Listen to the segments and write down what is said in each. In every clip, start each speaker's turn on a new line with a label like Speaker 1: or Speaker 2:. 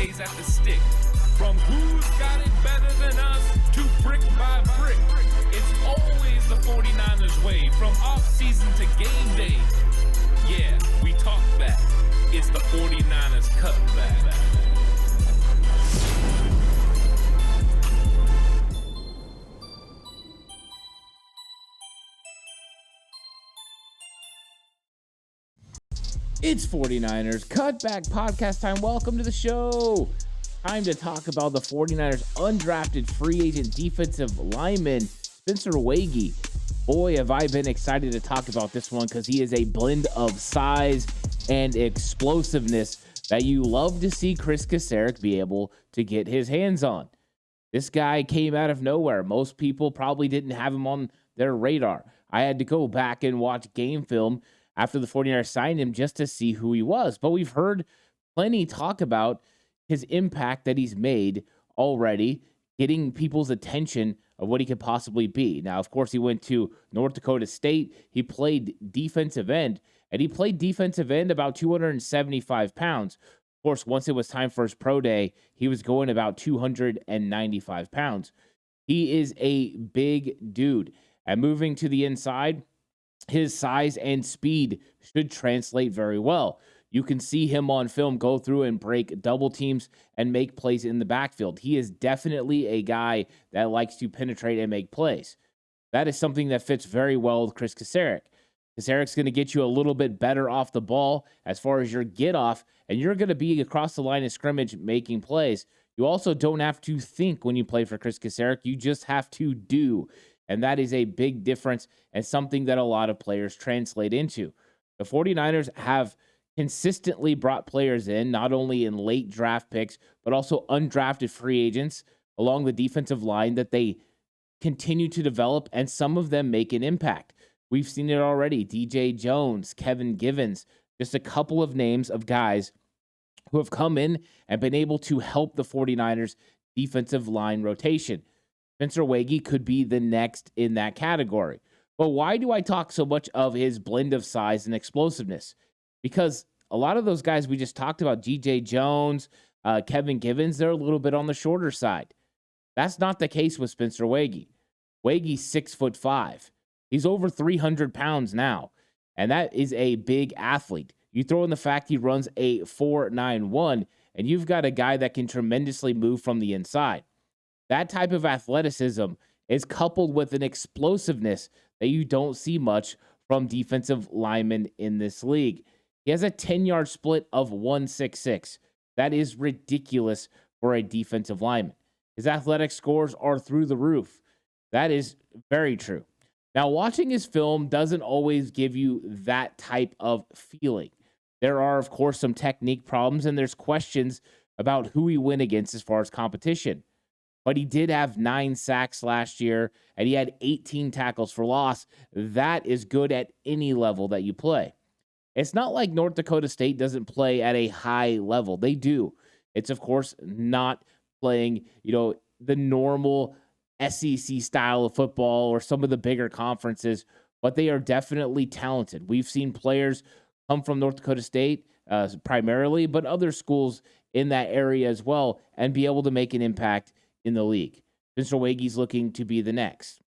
Speaker 1: Fridays at the stick. From who's got it better than us to brick by brick. It's always the 49ers way, from off-season to game day. Yeah, we talk back. It's the 49ers Cutback.
Speaker 2: It's 49ers Cutback Podcast time. Welcome to the show. Time to talk about the 49ers undrafted free agent defensive lineman, Spencer Waege. Boy, have I been excited to talk about this one because he is a blend of size and explosiveness that you love to see Chris Kasarik be able to get his hands on. This guy came out of nowhere. Most people probably didn't have him on their radar. I had to go back and watch game film after the 49ers signed him just to see who he was. But we've heard plenty talk about his impact that he's made already, getting people's attention of what he could possibly be. Now, of course, he went to North Dakota State. He played defensive end, and he played defensive end about 275 pounds. Of course, once it was time for his pro day, he was going about 295 pounds. He is a big dude. And moving to the inside, his size and speed should translate very well. You can see him on film go through and break double teams and make plays in the backfield. He is definitely a guy that likes to penetrate and make plays. That is something that fits very well with Chris Kasarik. Kasarik's going to get you a little bit better off the ball as far as your get off, and you're going to be across the line of scrimmage making plays. You also don't have to think when you play for Chris Kasarik. You just have to do. And that is a big difference and something that a lot of players translate into. The 49ers have consistently brought players in, not only in late draft picks, but also undrafted free agents along the defensive line that they continue to develop, and some of them make an impact. We've seen it already. DJ Jones, Kevin Givens, just a couple of names of guys who have come in and been able to help the 49ers defensive line rotation. Spencer Waege could be the next in that category. But why do I talk so much of his blend of size and explosiveness? Because a lot of those guys we just talked about, DJ Jones, Kevin Givens, they're a little bit on the shorter side. That's not the case with Spencer Waege. Wage's 6'5". He's over 300 pounds now, and that is a big athlete. You throw in the fact he runs a 4.91, and you've got a guy that can tremendously move from the inside. That type of athleticism is coupled with an explosiveness that you don't see much from defensive linemen in this league. He has a 10-yard split of 1.66. That is ridiculous for a defensive lineman. His athletic scores are through the roof. That is very true. Now, watching his film doesn't always give you that type of feeling. There are, of course, some technique problems, and there's questions about who he went against as far as competition. But he did have 9 sacks last year, and he had 18 tackles for loss. That is good at any level that you play. It's not like North Dakota State doesn't play at a high level. They do. It's, of course, not playing, the normal SEC style of football or some of the bigger conferences, but they are definitely talented. We've seen players come from North Dakota State primarily, but other schools in that area as well, and be able to make an impact in the league. Spencer Waege's looking to be the next.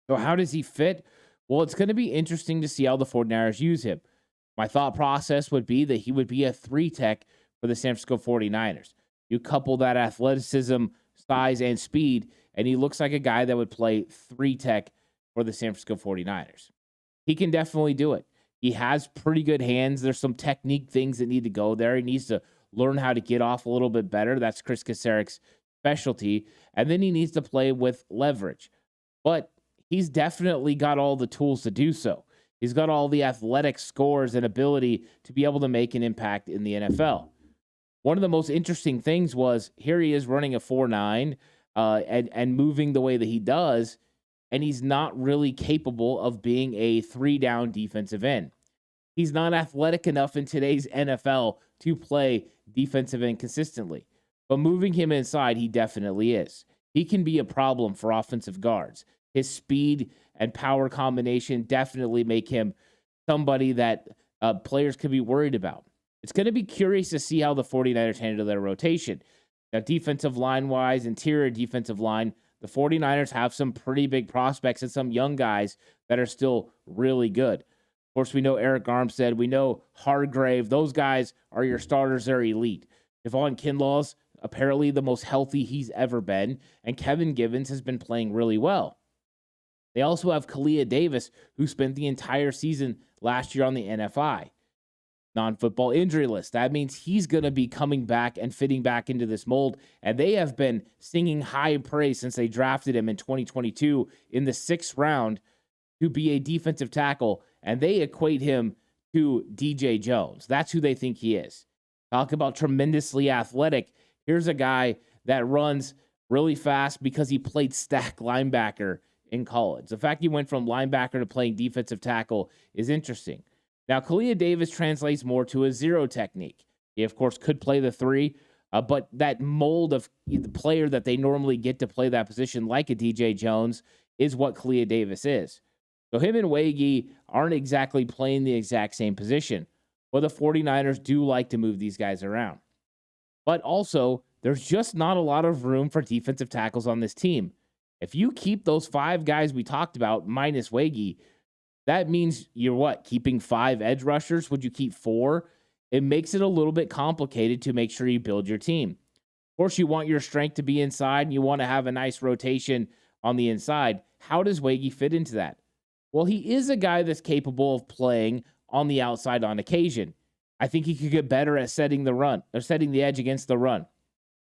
Speaker 2: So how does he fit? Well, it's going to be interesting to see how the 49ers use him. My thought process would be that he would be a 3-tech for the San Francisco 49ers. You couple that athleticism, size, and speed, and he looks like a guy that would play 3-tech for the San Francisco 49ers. He can definitely do it. He has pretty good hands. There's some technique things that need to go there. He needs to learn how to get off a little bit better. That's Chris Kasarik's specialty. And then he needs to play with leverage. But he's definitely got all the tools to do so. He's got all the athletic scores and ability to be able to make an impact in the NFL. One of the most interesting things was here he is running a 4.9 and moving the way that he does, and he's not really capable of being a 3-down defensive end. He's not athletic enough in today's NFL to play defensive end consistently. But moving him inside, he definitely is. He can be a problem for offensive guards. His speed and power combination definitely make him somebody that players could be worried about. It's going to be curious to see how the 49ers handle their rotation. Now, defensive line-wise, interior defensive line, the 49ers have some pretty big prospects and some young guys that are still really good. Of course, we know Eric Armstead. We know Hargrave. Those guys are your starters. They're elite. Devon Kinlaw's apparently the most healthy he's ever been, and Kevin Givens has been playing really well. They also have Kalia Davis, who spent the entire season last year on the NFI, non-football injury list. That means he's going to be coming back and fitting back into this mold, and they have been singing high praise since they drafted him in 2022 in the 6th round to be a defensive tackle, and they equate him to DJ Jones. That's who they think he is. Talk about tremendously athletic. Here's a guy that runs really fast because he played stack linebacker in college. The fact he went from linebacker to playing defensive tackle is interesting. Now, Kalia Davis translates more to a zero technique. He, of course, could play the 3, but that mold of the player that they normally get to play that position, like a DJ Jones, is what Kalia Davis is. So him and Waege aren't exactly playing the exact same position, but the 49ers do like to move these guys around. But also, there's just not a lot of room for defensive tackles on this team. If you keep those 5 guys we talked about minus Waege, that means you're what? Keeping 5 edge rushers? Would you keep 4? It makes it a little bit complicated to make sure you build your team. Of course, you want your strength to be inside, and you want to have a nice rotation on the inside. How does Waege fit into that? Well, he is a guy that's capable of playing on the outside on occasion. I think he could get better at setting the edge against the run.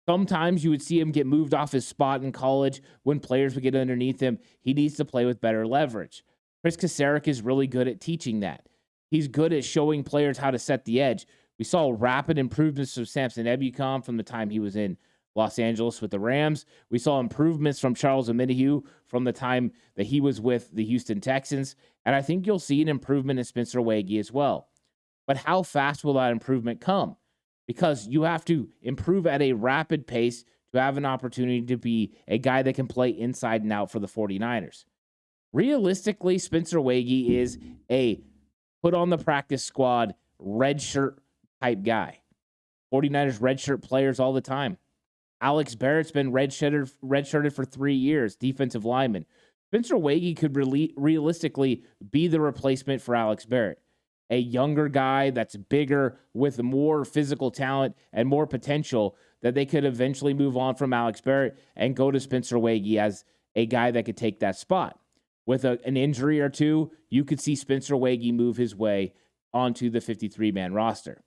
Speaker 2: Sometimes you would see him get moved off his spot in college when players would get underneath him. He needs to play with better leverage. Chris Kasarik is really good at teaching that. He's good at showing players how to set the edge. We saw rapid improvements from Samson Ebukam from the time he was in Los Angeles with the Rams. We saw improvements from Charles Omenihu from the time that he was with the Houston Texans. And I think you'll see an improvement in Spencer Waege as well. But how fast will that improvement come? Because you have to improve at a rapid pace to have an opportunity to be a guy that can play inside and out for the 49ers. Realistically, Spencer Waege is a put on the practice squad redshirt type guy. 49ers redshirt players all the time. Alex Barrett's been redshirted for 3 years, defensive lineman. Spencer Waege could realistically be the replacement for Alex Barrett. A younger guy that's bigger with more physical talent and more potential that they could eventually move on from Alex Barrett and go to Spencer Waege as a guy that could take that spot. With an injury or two, you could see Spencer Waege move his way onto the 53-man roster.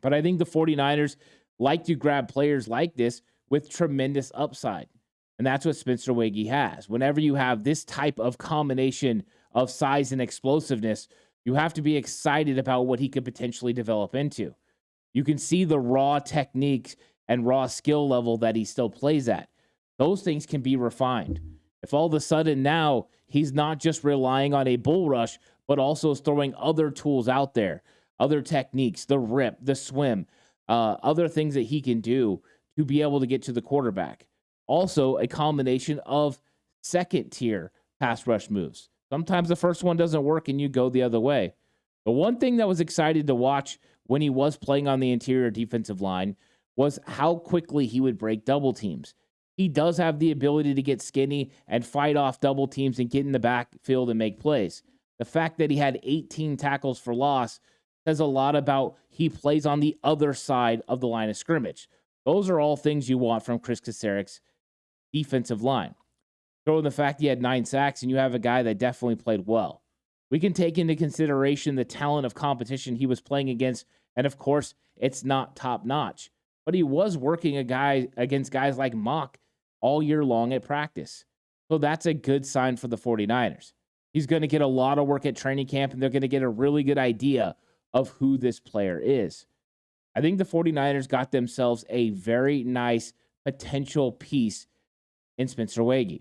Speaker 2: But I think the 49ers like to grab players like this with tremendous upside. And that's what Spencer Waege has. Whenever you have this type of combination of size and explosiveness, you have to be excited about what he could potentially develop into. You can see the raw techniques and raw skill level that he still plays at. Those things can be refined. If all of a sudden now he's not just relying on a bull rush, but also is throwing other tools out there, other techniques, the rip, the swim, other things that he can do to be able to get to the quarterback. Also, a combination of second-tier pass rush moves. Sometimes the first one doesn't work and you go the other way. The one thing that was exciting to watch when he was playing on the interior defensive line was how quickly he would break double teams. He does have the ability to get skinny and fight off double teams and get in the backfield and make plays. The fact that he had 18 tackles for loss says a lot about he plays on the other side of the line of scrimmage. Those are all things you want from Chris Kasarik's defensive line. Throw in the fact he had 9 sacks and you have a guy that definitely played well. We can take into consideration the talent of competition he was playing against, and of course, it's not top-notch. But he was working against guys like Mock all year long at practice. So that's a good sign for the 49ers. He's going to get a lot of work at training camp, and they're going to get a really good idea of who this player is. I think the 49ers got themselves a very nice potential piece in Spencer Waege.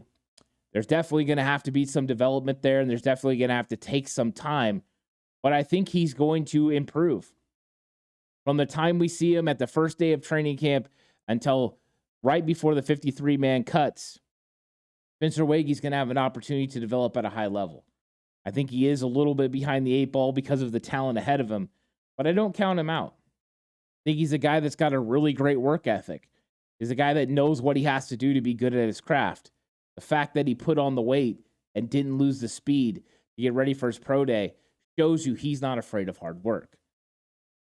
Speaker 2: There's definitely going to have to be some development there, and there's definitely going to have to take some time, but I think he's going to improve. From the time we see him at the first day of training camp until right before the 53-man cuts, Spencer Waege is going to have an opportunity to develop at a high level. I think he is a little bit behind the 8 ball because of the talent ahead of him, but I don't count him out. I think he's a guy that's got a really great work ethic. He's a guy that knows what he has to do to be good at his craft. The fact that he put on the weight and didn't lose the speed to get ready for his pro day shows you he's not afraid of hard work.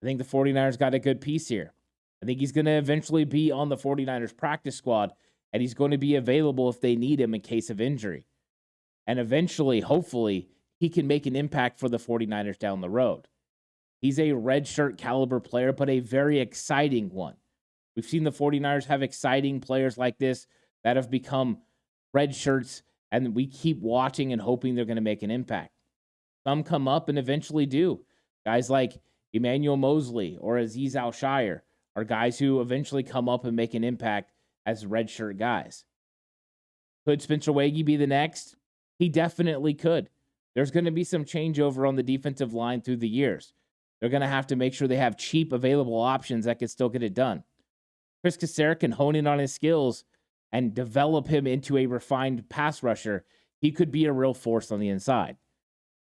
Speaker 2: I think the 49ers got a good piece here. I think he's going to eventually be on the 49ers practice squad, and he's going to be available if they need him in case of injury. And eventually, hopefully, he can make an impact for the 49ers down the road. He's a redshirt caliber player, but a very exciting one. We've seen the 49ers have exciting players like this that have become red shirts, and we keep watching and hoping they're going to make an impact. Some come up and eventually do. Guys like Emmanuel Mosley or Azeez Al-Shire are guys who eventually come up and make an impact as redshirt guys. Could Spencer Waege be the next? He definitely could. There's going to be some changeover on the defensive line through the years. They're going to have to make sure they have cheap available options that can still get it done. Chris Kassera can hone in on his skills and develop him into a refined pass rusher. He could be a real force on the inside.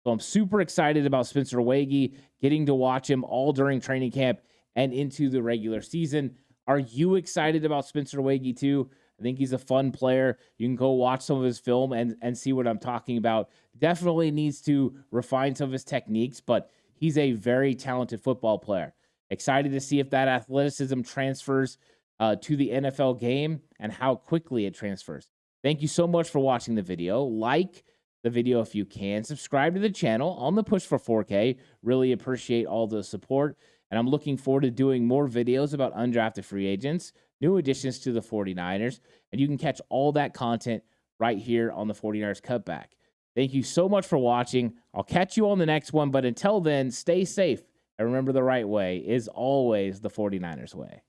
Speaker 2: So I'm super excited about Spencer Waege, getting to watch him all during training camp and into the regular season. Are you excited about Spencer Waege too? I think he's a fun player. You can go watch some of his film and see what I'm talking about. Definitely needs to refine some of his techniques, but he's a very talented football player. Excited to see if that athleticism transfers to the NFL game and how quickly it transfers. Thank you so much for watching the video. Like the video if you can. Subscribe to the channel on the push for 4K. Really appreciate all the support. And I'm looking forward to doing more videos about undrafted free agents, new additions to the 49ers, and you can catch all that content right here on the 49ers Cutback. Thank you so much for watching. I'll catch you on the next one, but until then, stay safe and remember the right way is always the 49ers way.